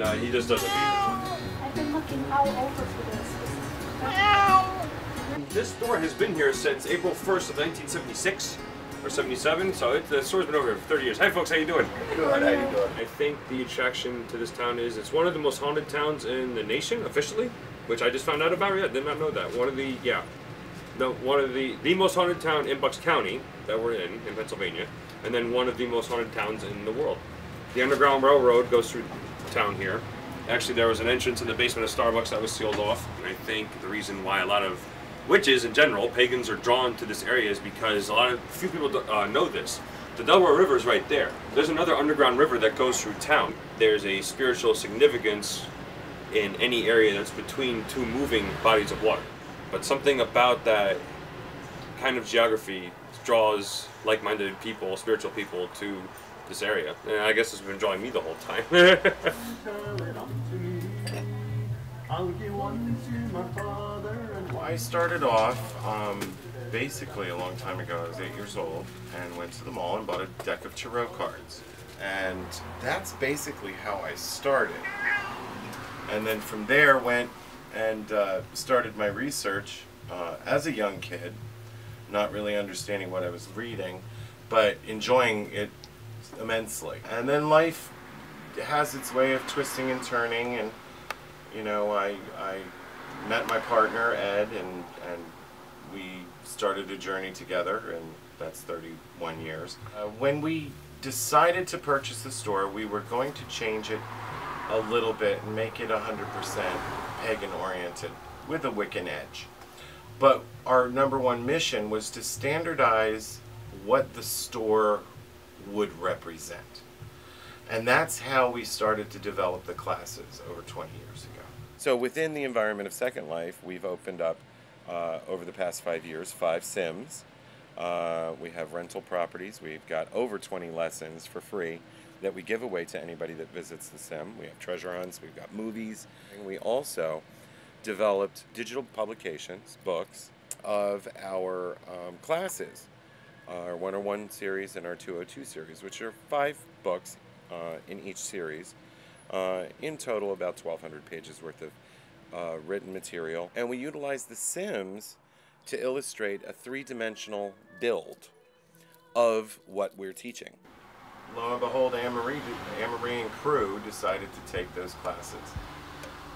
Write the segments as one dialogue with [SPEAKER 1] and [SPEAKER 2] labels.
[SPEAKER 1] and he just doesn't need it.
[SPEAKER 2] I've been looking all over for this.
[SPEAKER 1] This store has been here since April 1st of 1976 or 77, so the store's been over here for 30 years. Hi folks, how you doing?
[SPEAKER 3] Good, how you doing?
[SPEAKER 1] I think the attraction to this town is it's one of the most haunted towns in the nation, officially, which I just found out about. Yeah, did not know that. One of the most haunted town in Bucks County that we're in Pennsylvania, and then one of the most haunted towns in the world. The Underground Railroad goes through town here. Actually, there was an entrance in the basement of Starbucks that was sealed off. And I think the reason why a lot of witches in general, pagans, are drawn to this area is because few people know this. The Delaware River is right there. There's another underground river that goes through town. There's a spiritual significance in any area that's between two moving bodies of water. But something about that kind of geography draws like-minded people, spiritual people, to this area. And I guess it's been drawing me the whole time.
[SPEAKER 3] I started off basically a long time ago. I was 8 years old and went to the mall and bought a deck of tarot cards. And that's basically how I started. And then from there went and started my research as a young kid, not really understanding what I was reading, but enjoying it immensely. And then life has its way of twisting and turning, and you know, I met my partner Ed, and we started a journey together, and that's 31 years. When we decided to purchase the store, we were going to change it a little bit and make it 100% pagan oriented with a Wiccan edge. But our #1 mission was to standardize what the store would represent. And that's how we started to develop the classes over 20 years ago. So within the environment of Second Life, we've opened up, over the past 5 years, 5 Sims. We have rental properties. We've got over 20 lessons for free that we give away to anybody that visits the Sim. We have treasure hunts, we've got movies. And we also developed digital publications, books, of our classes. Our 101 series and our 202 series, which are 5 books in each series. In total, about 1,200 pages worth of written material. And we utilize the Sims to illustrate a 3-dimensional build of what we're teaching. Lo and behold, Anne-Marie and crew decided to take those classes.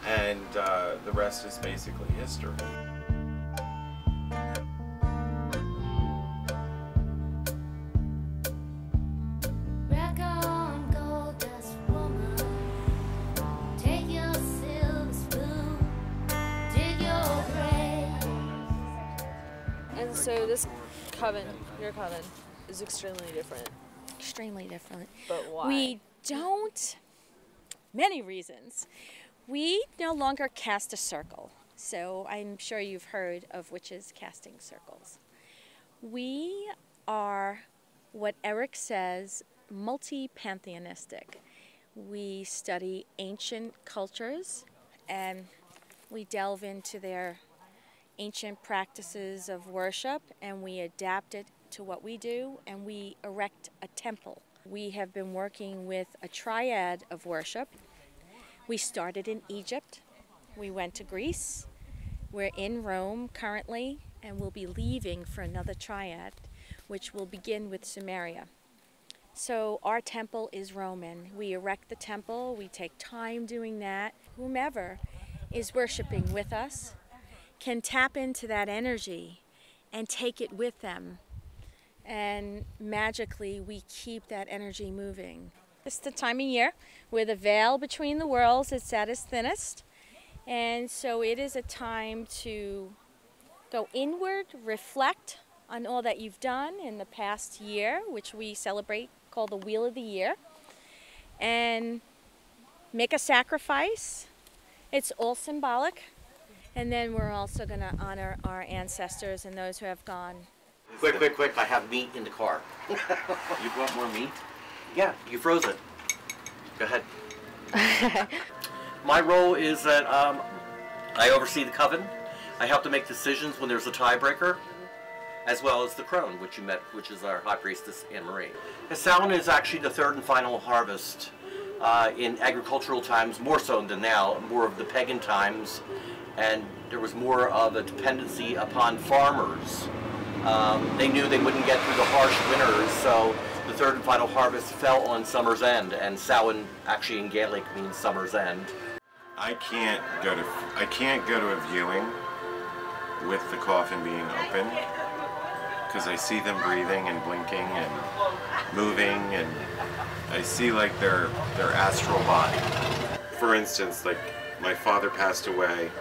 [SPEAKER 3] And the rest is basically history.
[SPEAKER 4] And so this coven, your coven, is extremely different.
[SPEAKER 5] Extremely different.
[SPEAKER 4] But why?
[SPEAKER 5] We don't, many reasons. We no longer cast a circle. So I'm sure you've heard of witches casting circles. We are, what Eric says, multi-pantheistic. We study ancient cultures and we delve into their ancient practices of worship, and we adapt it to what we do, and we erect a temple. We have been working with a triad of worship. We started in Egypt, we went to Greece, we're in Rome currently, and we'll be leaving for another triad, which will begin with Samaria. So our temple is Roman. We erect the temple, we take time doing that. Whomever is worshiping with us can tap into that energy and take it with them. And magically, we keep that energy moving. It's the time of year where the veil between the worlds is at its thinnest. And so it is a time to go inward, reflect on all that you've done in the past year, which we celebrate, called the Wheel of the Year, and make a sacrifice. It's all symbolic. And then we're also going to honor our ancestors and those who have gone.
[SPEAKER 6] Quick, I have meat in the car.
[SPEAKER 3] You want more meat?
[SPEAKER 6] Yeah, you froze it. Go ahead. My role is that I oversee the coven. I help to make decisions when there's a tiebreaker, as well as the crone, which you met, which is our high priestess, Anne-Marie. The Samhain is actually the 3rd and final harvest in agricultural times, more so than now, more of the pagan times, and there was more of a dependency upon farmers. They knew they wouldn't get through the harsh winters, so the third and final harvest fell on summer's end, and Samhain actually in Gaelic means summer's end.
[SPEAKER 3] I can't go to a viewing with the coffin being open because I see them breathing and blinking and moving, and I see like their astral body. For instance, like my father passed away,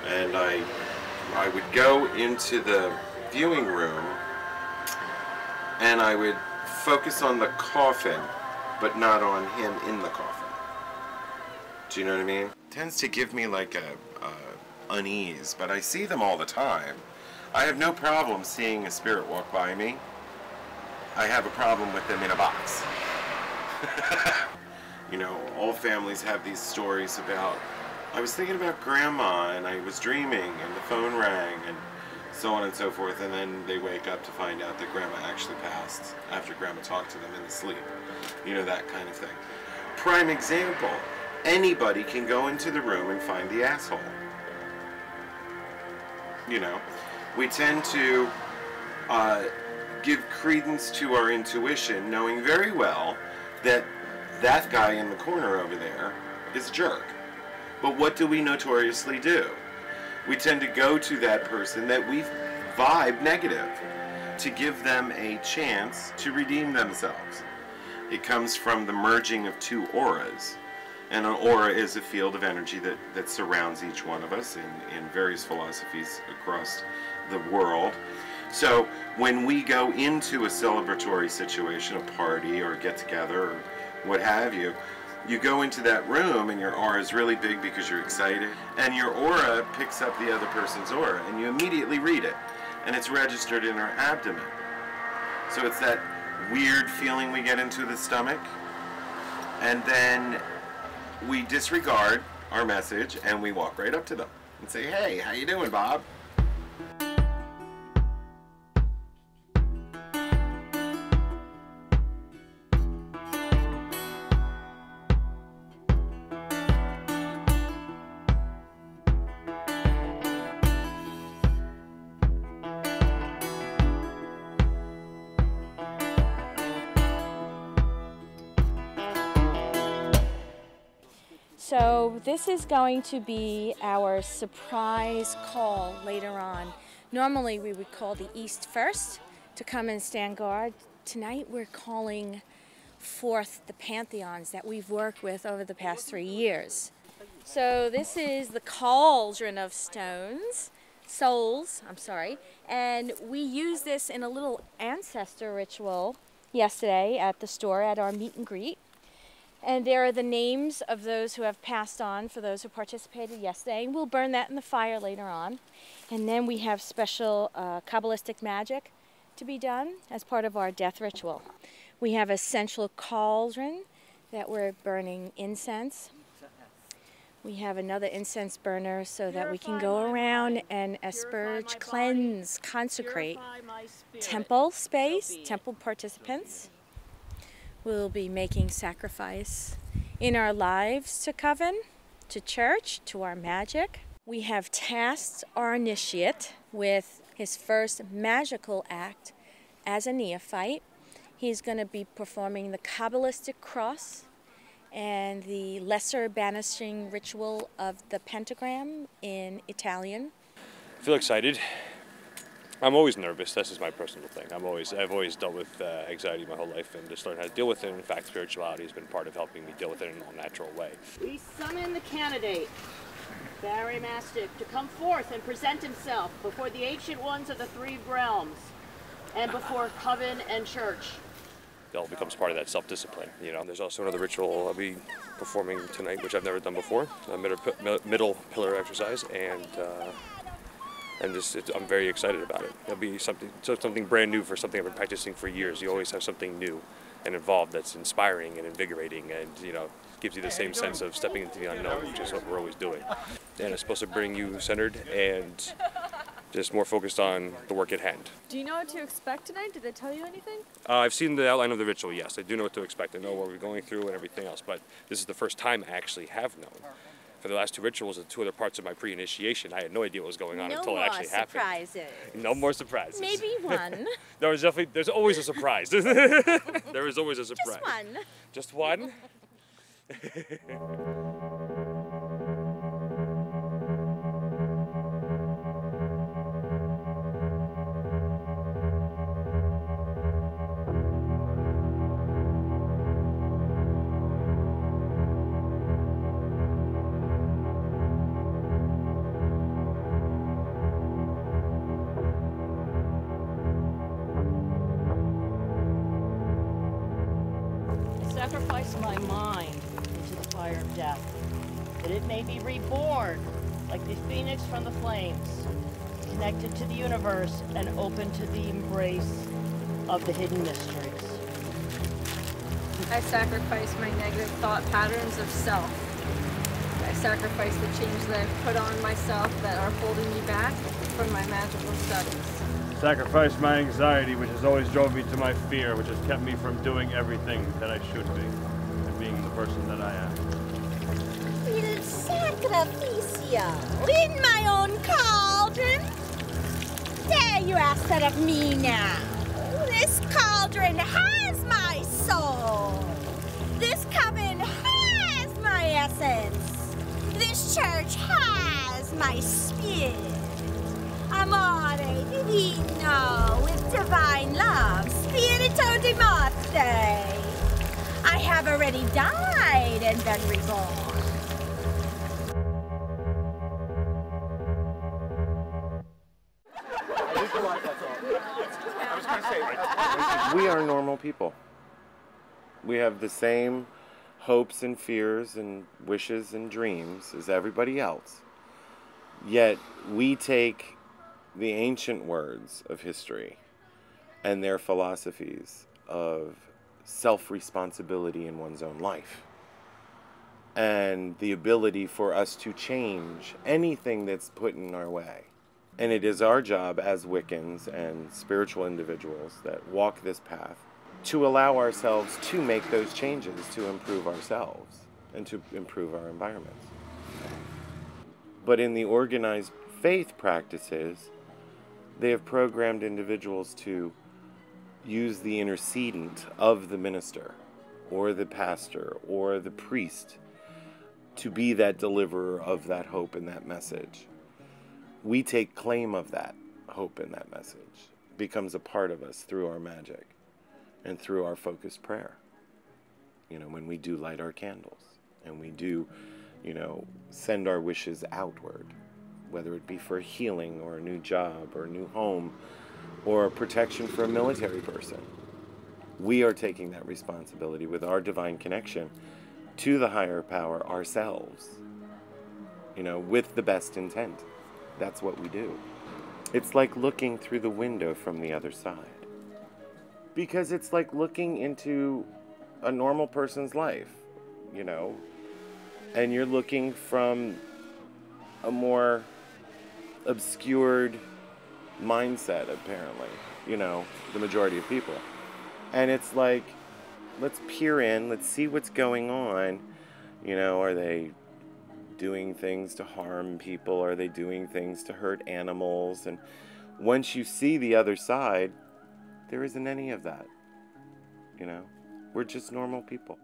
[SPEAKER 3] and I would go into the viewing room and I would focus on the coffin, but not on him in the coffin. Do you know what I mean? It tends to give me like a unease, but I see them all the time. I have no problem seeing a spirit walk by me. I have a problem with them in a box. You know, all families have these stories about, I was thinking about Grandma and I was dreaming and the phone rang and so on and so forth, and then they wake up to find out that Grandma actually passed after Grandma talked to them in the sleep. You know, that kind of thing. Prime example, anybody can go into the room and find the asshole. You know, we tend to give credence to our intuition, knowing very well that that guy in the corner over there is a jerk. But what do we notoriously do? We tend to go to that person that we vibe negative to give them a chance to redeem themselves. It comes from the merging of two auras. And an aura is a field of energy that surrounds each one of us in various philosophies across the world. So when we go into a celebratory situation, a party or a get-together or what have you, you go into that room and your aura is really big because you're excited, and your aura picks up the other person's aura and you immediately read it, and it's registered in our abdomen. So it's that weird feeling we get into the stomach, and then we disregard our message and we walk right up to them and say, "Hey, how you doing, Bob?"
[SPEAKER 5] So this is going to be our surprise call later on. Normally we would call the East first to come and stand guard. Tonight we're calling forth the pantheons that we've worked with over the past 3 years. So this is the cauldron of souls, and we used this in a little ancestor ritual yesterday at the store at our meet and greet. And there are the names of those who have passed on for those who participated yesterday. We'll burn that in the fire later on. And then we have special Kabbalistic magic to be done as part of our death ritual. We have a central cauldron that we're burning incense. We have another incense burner so that we can go around and asperge, cleanse, consecrate temple space, temple participants. We'll be making sacrifice in our lives to Coven, to church, to our magic. We have tasked our initiate with his first magical act as a neophyte. He's going to be performing the Kabbalistic cross and the lesser banishing ritual of the pentagram in Italian.
[SPEAKER 1] I feel excited. I'm always nervous. That's just my personal thing. I've always dealt with anxiety my whole life and just learned how to deal with it. In fact, spirituality has been part of helping me deal with it in a natural way.
[SPEAKER 7] We summon the candidate, Barry Mastiff, to come forth and present himself before the ancient ones of the three realms and before Coven and church.
[SPEAKER 1] It all becomes part of that self-discipline. You know, there's also another ritual I'll be performing tonight, which I've never done before, a middle pillar exercise, and I'm very excited about it. It'll be something brand new for something I've been practicing for years. You always have something new and involved that's inspiring and invigorating, and gives you the same sense of stepping into the unknown, which is what we're always doing. And it's supposed to bring you centered and Just more focused on the work at hand.
[SPEAKER 4] Do you know what to expect tonight? Did they tell you anything?
[SPEAKER 1] I've seen the outline of the ritual, yes. I do know what to expect. I know what we're going through and everything else, but this is the first time I actually have known. For the last two rituals and two other parts of my pre-initiation, I had no idea what was going on until it actually happened.
[SPEAKER 5] No more surprises.
[SPEAKER 1] No more surprises.
[SPEAKER 5] Maybe one.
[SPEAKER 1] There's always a surprise. There is always a surprise.
[SPEAKER 5] Just one.
[SPEAKER 1] Just one?
[SPEAKER 7] Sacrifice my mind into the fire of death, that it may be reborn like the phoenix from the flames, connected to the universe and open to the embrace of the hidden mysteries.
[SPEAKER 4] I sacrifice my negative thought patterns of self. I sacrifice the change that I've put on myself that are holding me back from my magical studies.
[SPEAKER 8] Sacrifice my anxiety, which has always drove me to my fear, which has kept me from doing everything that I should be, and being the person that I am.
[SPEAKER 5] Il sacrificio in my own cauldron. Dare you ask that of me now? This cauldron has my soul. This coven has my essence. This church has my spirit. Amore divino, with divine love, spirito di morte. I have already died and been reborn.
[SPEAKER 3] We are normal people. We have the same hopes and fears and wishes and dreams as everybody else. Yet we take the ancient words of history and their philosophies of self-responsibility in one's own life and the ability for us to change anything that's put in our way. And it is our job as Wiccans and spiritual individuals that walk this path to allow ourselves to make those changes to improve ourselves and to improve our environments. But in the organized faith practices, they have programmed individuals to use the intercedent of the minister or the pastor or the priest to be that deliverer of that hope and that message. We take claim of that hope and that message. It becomes a part of us through our magic and through our focused prayer. You know, when we do light our candles and we do, send our wishes outward, whether it be for healing or a new job or a new home or protection for a military person. We are taking that responsibility with our divine connection to the higher power ourselves, with the best intent. That's what we do. It's like looking through the window from the other side. Because it's like looking into a normal person's life, and you're looking from a more obscured mindset, apparently, the majority of people. And it's like, let's peer in, let's see what's going on. Are they doing things to harm people? Are they doing things to hurt animals? And once you see the other side, there isn't any of that. We're just normal people.